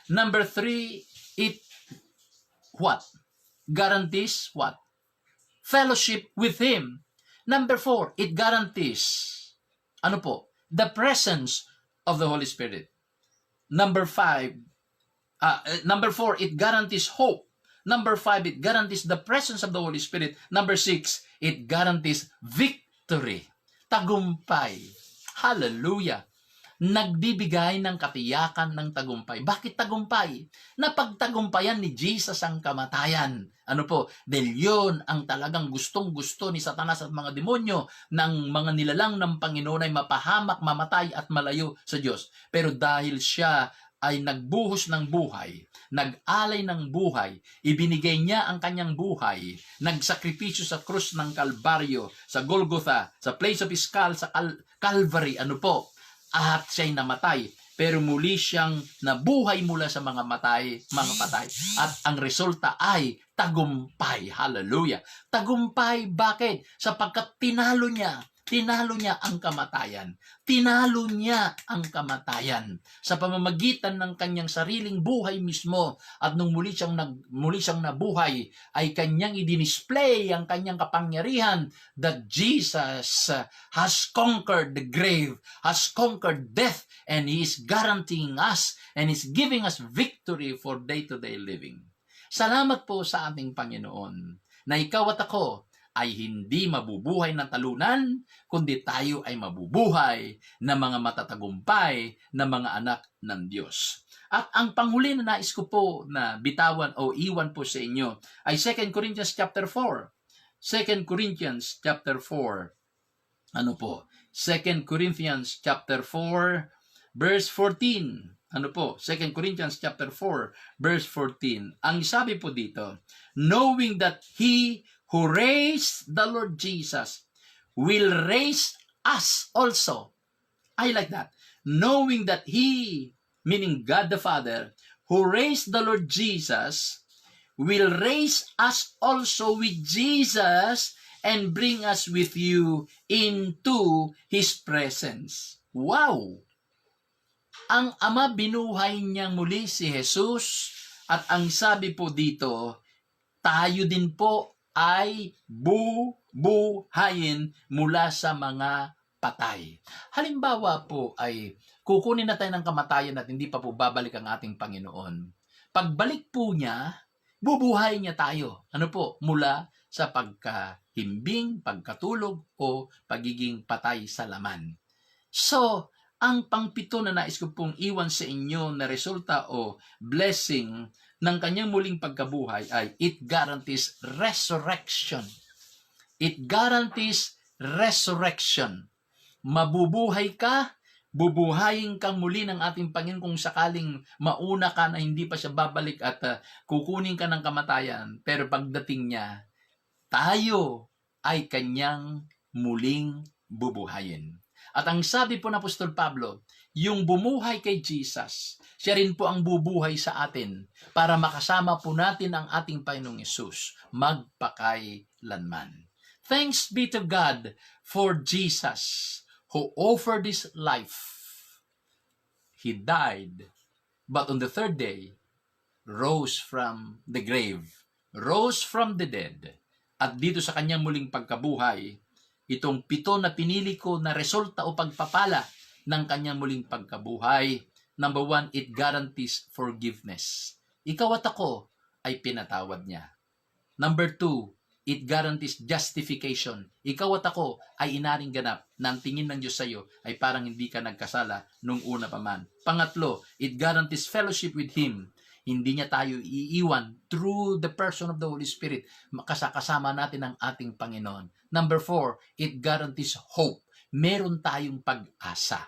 Number 3, it what? Guarantees what? Fellowship with Him. Number 4, it guarantees ano po? The presence of the Holy Spirit. Number 4, it guarantees hope. Number 5, it guarantees the presence of the Holy Spirit. Number 6, it guarantees victory. Tagumpay. Hallelujah. Nagbibigay ng katiyakan ng tagumpay. Bakit tagumpay? Napagtagumpayan ni Jesus ang kamatayan. Ano po? Dahil yun ang talagang gustong-gusto ni Satanas at mga demonyo ng mga nilalang ng Panginoon ay mapahamak, mamatay at malayo sa Diyos. Pero dahil siya ay nagbuhos ng buhay, nag-alay ng buhay, ibinigay niya ang kanyang buhay, nagsakripisyo sa krus ng Kalbaryo, sa Golgotha, sa place of his skull, sa Calvary, at siya'y namatay. Pero muli siyang nabuhay mula sa mga patay. At ang resulta ay tagumpay. Hallelujah. Tagumpay, bakit? Sapagkat tinalo niya ang kamatayan. Tinalo niya ang kamatayan sa pamamagitan ng kanyang sariling buhay mismo. At nung muli siyang nabuhay, ay kanyang i-display ang kanyang kapangyarihan that Jesus has conquered the grave, has conquered death, and He is guaranteeing us and is giving us victory for day-to-day living. Salamat po sa ating Panginoon na ikaw at ako ay hindi mabubuhay ng talunan, kundi tayo ay mabubuhay na mga matatagumpay na mga anak ng Diyos. At ang panghuli na nais ko po na bitawan o iwan po sa inyo ay 2 Corinthians chapter 4. 2 Corinthians chapter 4. 2 Corinthians chapter 4 verse 14. 2 Corinthians chapter 4 verse 14. Ang sabi po dito, knowing that He who raised the Lord Jesus will raise us also. I like that. Knowing that He, meaning God the Father, who raised the Lord Jesus, will raise us also with Jesus and bring us with you into His presence. Wow! Ang Ama, binuhay niyang muli si Jesus, at ang sabi po dito, tayo din po ay bubuhayin mula sa mga patay. Halimbawa po ay kukunin na tayo ng kamatayan at hindi pa po babalik ang ating Panginoon. Pagbalik po niya, bubuhayin niya tayo. Mula sa pagkahimbing, pagkatulog, o pagiging patay sa laman. So, ang pangpito na nais ko pong iwan sa inyo na resulta o blessing ng kanyang muling pagkabuhay ay it guarantees resurrection. It guarantees resurrection. Mabubuhay ka, bubuhayin kang muli ng ating Panginoon kung sakaling mauna ka na hindi pa siya babalik at kukunin ka ng kamatayan. Pero pagdating niya, tayo ay kanyang muling bubuhayin. At ang sabi po ng Apostol Pablo, yung bumuhay kay Jesus, siya rin po ang bubuhay sa atin para makasama po natin ang ating Panginoong Yesus magpakailanman. Thanks be to God for Jesus who offered His life. He died, but on the third day, rose from the grave, rose from the dead. At dito sa kanyang muling pagkabuhay, itong 7 na pinili ko na resulta o pagpapala ng kanyang muling pagkabuhay. Number 1, it guarantees forgiveness. Ikaw at ako ay pinatawad niya. Number 2, it guarantees justification. Ikaw at ako ay inaring ganap na ang tingin ng Diyos sa iyo ay parang hindi ka nagkasala nung una pa man. Pangatlo, it guarantees fellowship with Him. Hindi niya tayo iiwan through the person of the Holy Spirit. Kasama natin ang ating Panginoon. Number 4, it guarantees hope. Meron tayong pag-asa.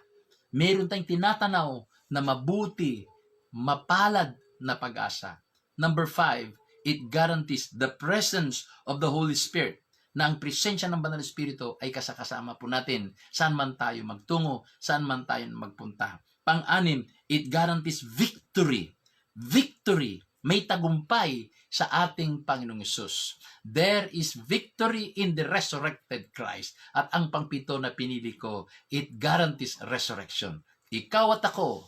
Meron tayong tinatanaw na mabuti, mapalad na pag-asa. Number 5, it guarantees the presence of the Holy Spirit. Na ang presensya ng Banal na Espiritu ay kasakasama po natin saan man tayo magtungo, saan man tayo magpunta. Pang-anim, it guarantees victory. Victory, may tagumpay sa ating Panginoong Yesus. There is victory in the resurrected Christ. At ang pang-7 na pinili ko, it guarantees resurrection. Ikaw at ako,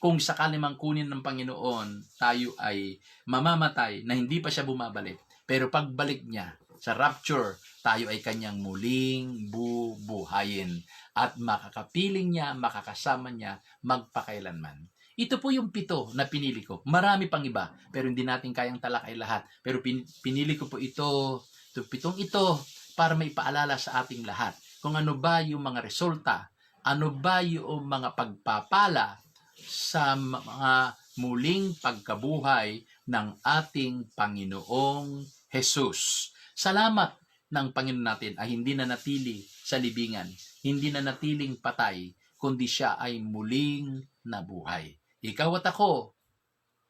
kung sakali mang kunin ng Panginoon, tayo ay mamamatay na hindi pa siya bumabalik. Pero pagbalik niya sa rapture, tayo ay kanyang muling bubuhayin. At makakapiling niya, makakasama niya, magpakailanman. Ito po yung 7 na pinili ko. Marami pang iba, pero hindi natin kayang talakay lahat. Pero pinili ko po itong 7 ito para may paalala sa ating lahat. Kung ano ba yung mga resulta, ano ba yung mga pagpapala sa mga muling pagkabuhay ng ating Panginoong Jesus. Salamat ng Panginoon natin ay hindi na natili sa libingan, hindi na natiling patay, kundi siya ay muling na buhay. Ikaw at ako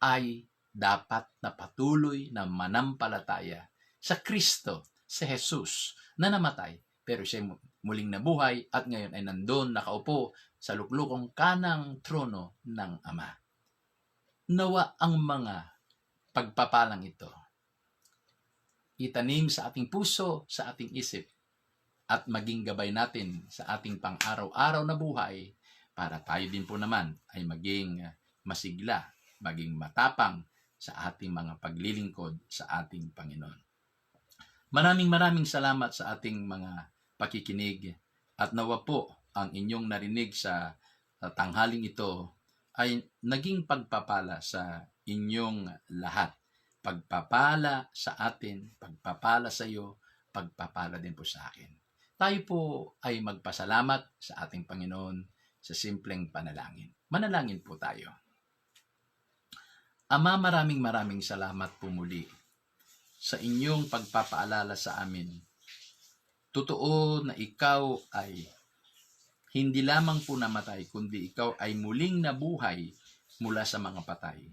ay dapat na patuloy na manampalataya sa Kristo, sa Jesus na namatay, pero siya muling nabuhay at ngayon ay nandun nakaupo sa luklukong kanang trono ng Ama. Nawa ang mga pagpapalang ito itanim sa ating puso, sa ating isip, at maging gabay natin sa ating pang-araw-araw na buhay para tayo din po naman ay maging masigla, maging matapang sa ating mga paglilingkod sa ating Panginoon. Maraming salamat sa ating mga pakikinig at nawa po ang inyong narinig sa tanghaling ito ay naging pagpapala sa inyong lahat. Pagpapala sa atin, pagpapala sa iyo, pagpapala din po sa akin. Tayo po ay magpasalamat sa ating Panginoon sa simpleng panalangin. Manalangin po tayo. Ama, maraming salamat po muli sa inyong pagpapaalala sa amin. Totoo na ikaw ay hindi lamang po namatay, kundi ikaw ay muling nabuhay mula sa mga patay.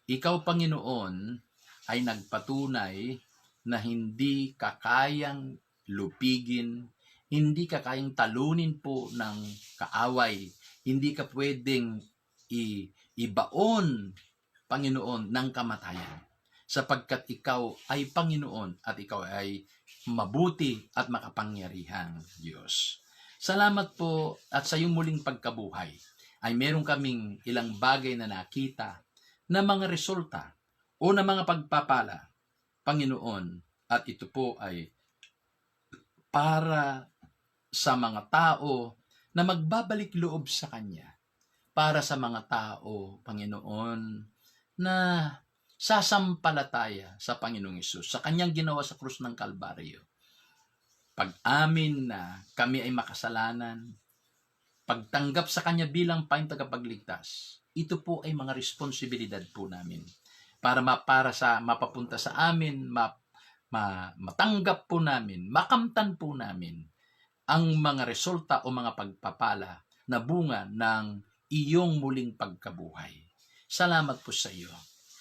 Ikaw, Panginoon, ay nagpatunay na hindi kakayang lupigin, hindi kakayang talunin po ng kaaway, hindi ka pwedeng ibaon, Panginoon, ng kamatayan. Sapagkat ikaw ay Panginoon at ikaw ay mabuti at makapangyarihang Diyos. Salamat po at sa iyong muling pagkabuhay ay meron kaming ilang bagay na nakita na mga resulta o na mga pagpapala, Panginoon, at ito po ay para sa mga tao na magbabalik loob sa Kanya, para sa mga tao, Panginoon, na sasampalataya sa Panginoong Hesus, sa Kanyang ginawa sa krus ng Kalbaryo. Pag-amin na kami ay makasalanan, pagtanggap sa Kanya bilang Panginoong tagapagligtas, ito po ay mga responsibilidad po namin para sa mapapunta sa amin, matanggap po namin, makamtan po namin ang mga resulta o mga pagpapala na bunga ng iyong muling pagkabuhay. Salamat po sa iyo.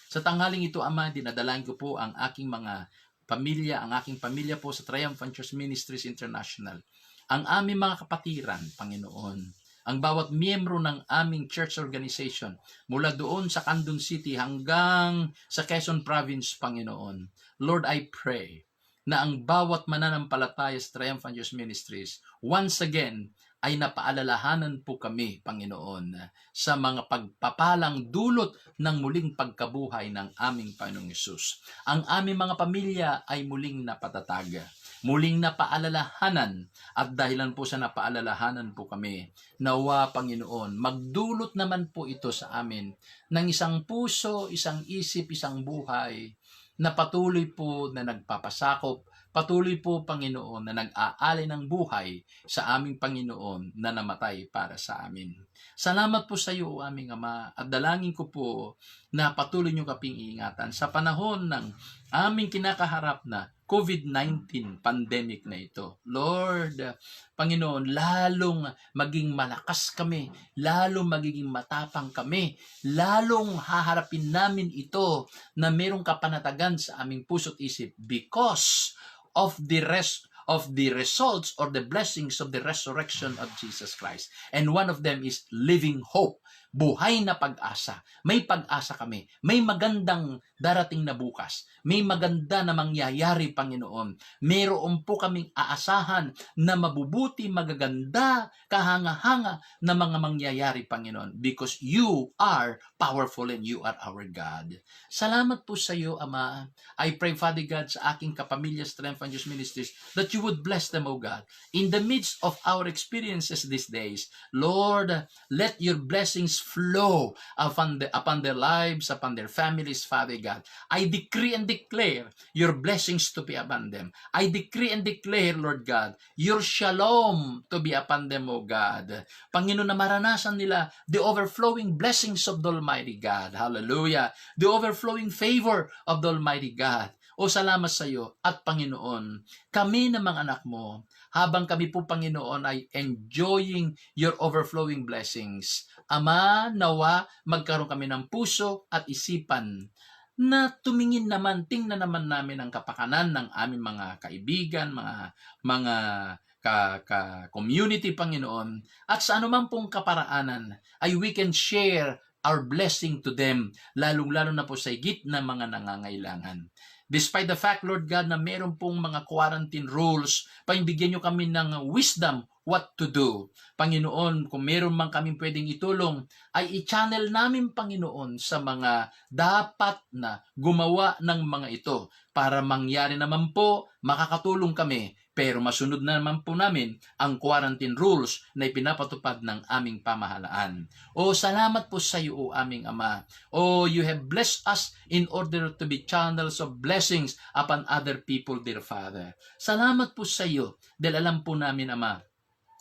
Sa tanghaling ito, Ama, dinadalangin ko po ang aking mga pamilya, ang aking pamilya po sa Triumphant Church Ministries International, ang aming mga kapatiran, Panginoon, ang bawat miyembro ng aming church organization mula doon sa Candon City hanggang sa Quezon Province, Panginoon. Lord, I pray na ang bawat mananampalataya sa Triumphant Church Ministries once again ay napaalalahanan po kami, Panginoon, sa mga pagpapalang dulot ng muling pagkabuhay ng aming Panginoong Hesus. Ang aming mga pamilya ay muling napatatag, muling napaalalahanan, at dahilan po sa napaalalahanan po kami, nawa, Panginoon, magdulot naman po ito sa amin ng isang puso, isang isip, isang buhay na patuloy po na nagpapasakop, patuloy po, Panginoon, na nag-aalay ng buhay sa aming Panginoon na namatay para sa amin. Salamat po sa iyo, aming Ama, at dalangin ko po na patuloy niyo kaping iingatan sa panahon ng aming kinakaharap na COVID-19 pandemic na ito. Lord, Panginoon, lalong maging malakas kami, lalong magiging matapang kami, lalong haharapin namin ito na merong kapanatagan sa aming puso't isip because of the results or the blessings of the resurrection of Jesus Christ. And one of them is living hope. Buhay na pag-asa. May pag-asa kami. May magandang darating na bukas. May maganda na mangyayari, Panginoon. Meron po kaming aasahan na mabubuti, magaganda, kahanga-hanga na mga mangyayari, Panginoon. Because you are powerful and you are our God. Salamat po sa iyo, Ama. I pray, Father God, sa aking kapamilya Triumphant Church Ministries, that you would bless them, O God. In the midst of our experiences these days, Lord, let your blessings flow upon their lives, upon their families, Father God. I decree and declare your blessings to be upon them. I decree and declare, Lord God, your shalom to be upon them, O God. Panginoon, na maranasan nila the overflowing blessings of the Almighty God. Hallelujah. The overflowing favor of the Almighty God. O salamat sa iyo at Panginoon, kami na mga anak mo, habang kami po Panginoon ay enjoying your overflowing blessings. Ama, nawa magkaroon kami ng puso at isipan na tingnan naman namin ang kapakanan ng aming mga kaibigan, mga community, Panginoon, at sa anumang pong kaparaanan ay we can share our blessing to them, lalong-lalo na po sa higit na mga nangangailangan. Despite the fact, Lord God, na meron pong mga quarantine rules, paibigyan nyo kami ng wisdom what to do. Panginoon, kung meron man kami pwedeng itulong, ay i-channel namin, Panginoon, sa mga dapat na gumawa ng mga ito para mangyari naman po, makakatulong kami, pero masunod na naman po namin ang quarantine rules na ipinapatupad ng aming pamahalaan. O salamat po sa iyo, o aming Ama. O you have blessed us in order to be channels of blessings upon other people, dear Father. Salamat po sa iyo dahil alam po namin, Ama,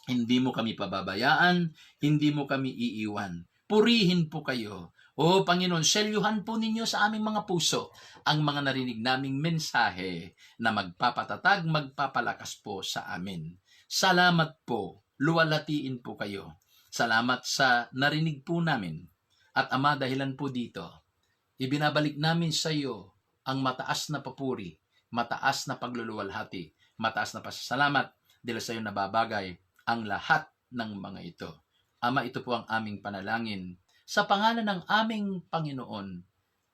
hindi mo kami pababayaan, hindi mo kami iiwan. Purihin po kayo. O Panginoon, selyuhan po ninyo sa aming mga puso ang mga narinig naming mensahe na magpapatatag, magpapalakas po sa amin. Salamat po, luwalatiin po kayo. Salamat sa narinig po namin. At Ama, dahilan po dito, ibinabalik namin sa iyo ang mataas na papuri, mataas na pagluluwalhati, mataas na pasasalamat dahil sa iyo nababagay ang lahat ng mga ito. Ama, ito po ang aming panalangin sa pangalan ng aming Panginoon,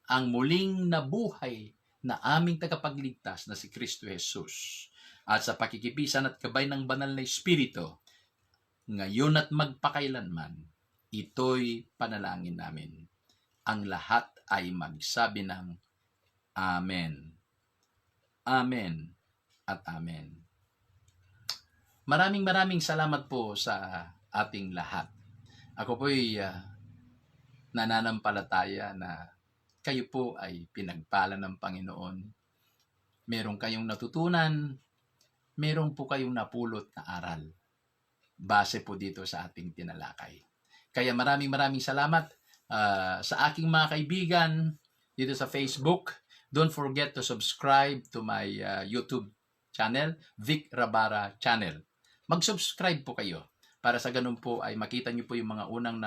ang muling nabuhay na aming tagapagligtas na si Kristo Jesus, at sa pakikipisan at gabay ng banal na Espiritu, ngayon at magpakailanman, ito'y panalangin namin. Ang lahat ay magsabi ng Amen. Amen at Amen. Maraming salamat po sa ating lahat. Ako po'y nananampalataya na kayo po ay pinagpala ng Panginoon. Meron kayong natutunan, meron po kayong napulot na aral. Base po dito sa ating tinalakay. Kaya maraming salamat sa aking mga kaibigan dito sa Facebook. Don't forget to subscribe to my YouTube channel, Vic Rabara Channel. Mag-subscribe po kayo para sa ganun po ay makita niyo po yung mga unang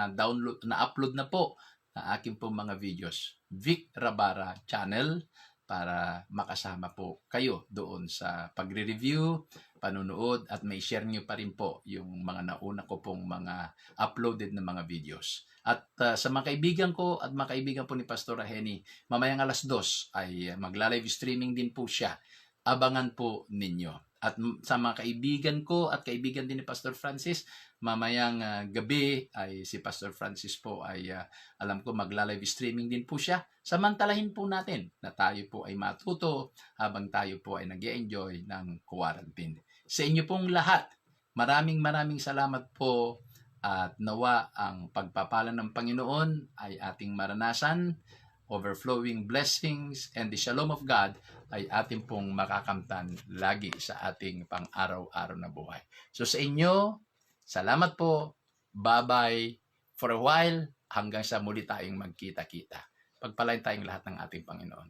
na-upload na po na aking po mga videos. Vic Rabara Channel para makasama po kayo doon sa pagre-review, panunood at may share niyo pa rin po yung mga nauna ko pong mga uploaded na mga videos. At sa mga kaibigan ko at mga kaibigan po ni Pastor Henny, mamayang 2:00 ay magla-live streaming din po siya. Abangan po ninyo. At sa mga kaibigan ko at kaibigan din ni Pastor Francis, mamayang gabi ay si Pastor Francis po ay alam ko magla-live streaming din po siya. Samantalahin po natin na tayo po ay matuto habang tayo po ay nag-e-enjoy ng quarantine. Sa inyo pong lahat, maraming salamat po at nawa ang pagpapala ng Panginoon ay ating maranasan, overflowing blessings and the shalom of God ay ating pong makakamtan lagi sa ating pang-araw-araw na buhay. So sa inyo, salamat po. Bye-bye for a while hanggang sa muli tayong magkita-kita. Pagpalain tayong lahat ng ating Panginoon.